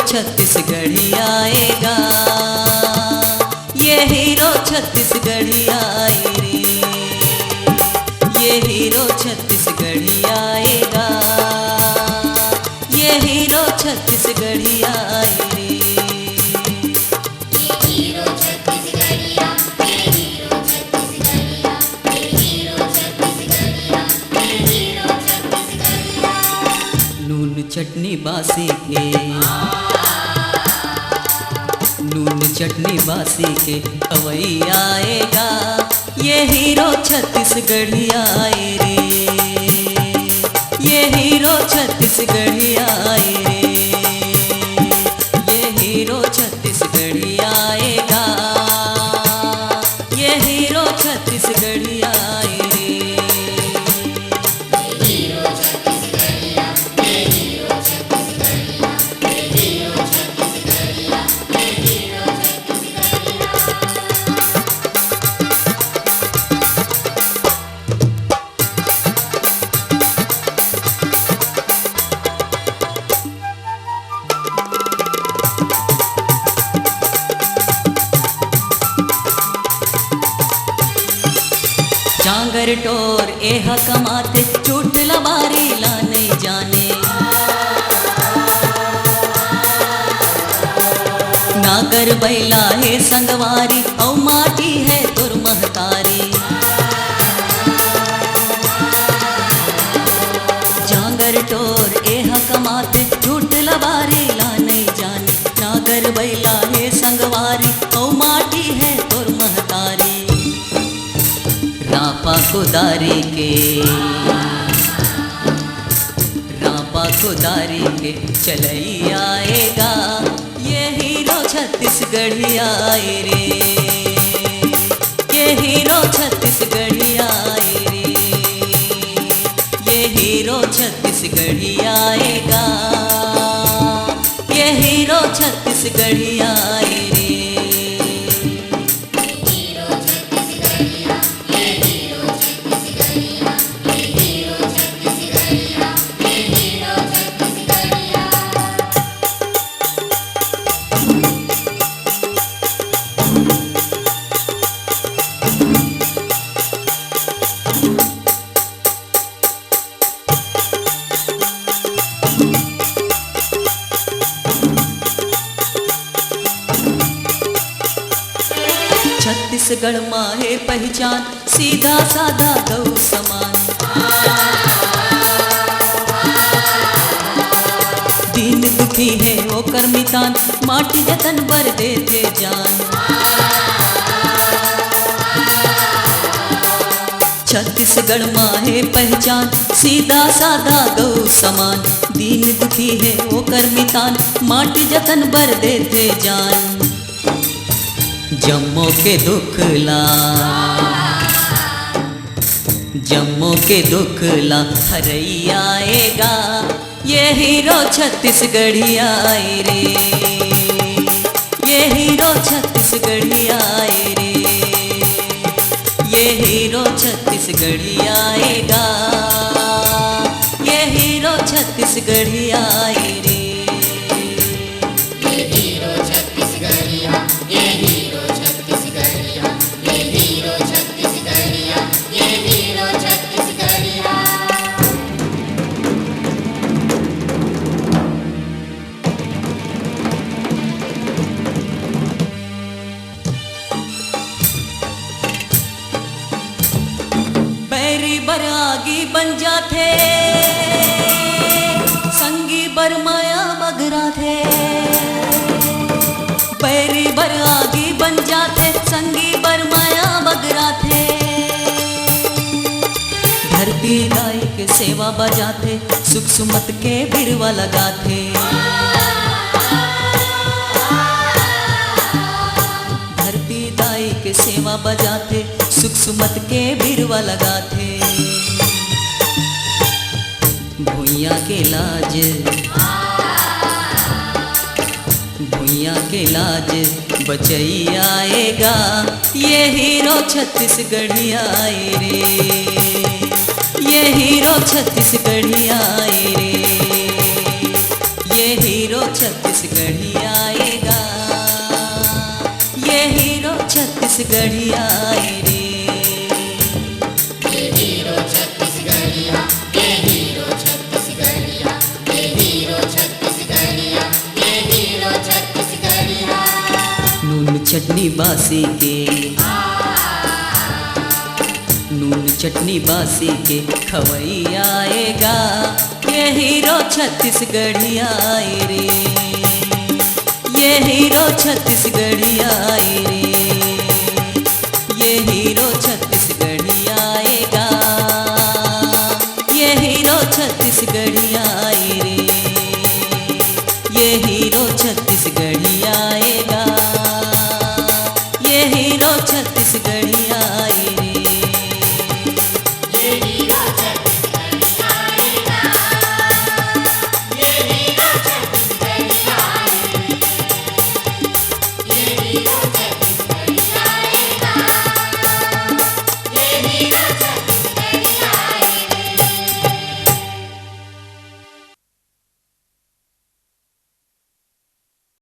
छत्तीसगढ़ी आएगा, ये हीरो छत्तीसगढ़ी आए रे, ये हीरो छत्तीसगढ़ी आएगा, ये हीरो छत्तीसगढ़ी आए रे। नून चटनी बासी के, नून चटनी बासी के खवई आएगा, ये हीरो छत्तीसगढ़ी आए रे, ये हीरो छत्तीसगढ़ी आए रे, ये हीरो छत्तीसगढ़ी आएगा, ये हीरो छत्तीसगढ़ी आए रे। जांगर टोर एह कमाते चूट लबारी ला नहीं जाने, नागर बैला है संगवारी औ माटी है तुर महतारी। जांगर टोर एह कमाते चूट लबारी ला नहीं जाने, नागर बैला है संगवारी औ माटी है तुर महतारी। रापा खुदारी के, रापा खुदारी के चलई आएगा, ये हीरो छत्तीसगढ़ी आए रे, ये हीरो छत्तीसगढ़ी आए रे, ये हीरो छत्तीसगढ़ी आएगा, ये हीरो छत्तीसगढ़ी आए रे। छत्तीसगढ़ माँ है पहचान, सीधा साधा गौ समान, दीन दुखी है वो कर्मितान, माटी जतन बर देते जान। छत्तीसगढ़ माँ है पहचान, सीधा साधा गौ समान, दीन दुखी है वो कर्मितान, माटी जतन बर देते जान। जम्मो के दुख ला, जम्मो के दुख ला हरई आएगा, ये हीरो छत्तीसगढ़ी आए रे, ये हीरो छत्तीसगढ़ी आए रे, ये हीरो छत्तीसगढ़ी आएगा, ये हीरो छत्तीसगढ़ी आए रे। बैरी बरागी बन जाते, सेवा बजाते, सुख सुमत के बिरवा लगाते। धरती दाई के सेवा बजाते, सुख सुमत के बिरवा लगाते। भुइया के लाज, भुइया के लाज बचई आएगा, ये हीरो छत्तीसगढ़ी आए रे, ये हीरो छत्तीसगढ़ी आए रे, ये हीरो छत्तीसगढ़ी आएगा, ये हीरो छत्तीसगढ़ी आए रे। ये हीरो छत्तीसगढ़िया, ये हीरो छत्तीसगढ़िया, ये हीरो छत्तीसगढ़िया, ये हीरो छत्तीसगढ़िया। नून चटनी बासी के, नून चटनी बासी के खवई आएगा, ये हीरो छत्तीसगढ़ी आए रे, ये हीरो छत्तीसगढ़ी आए रे।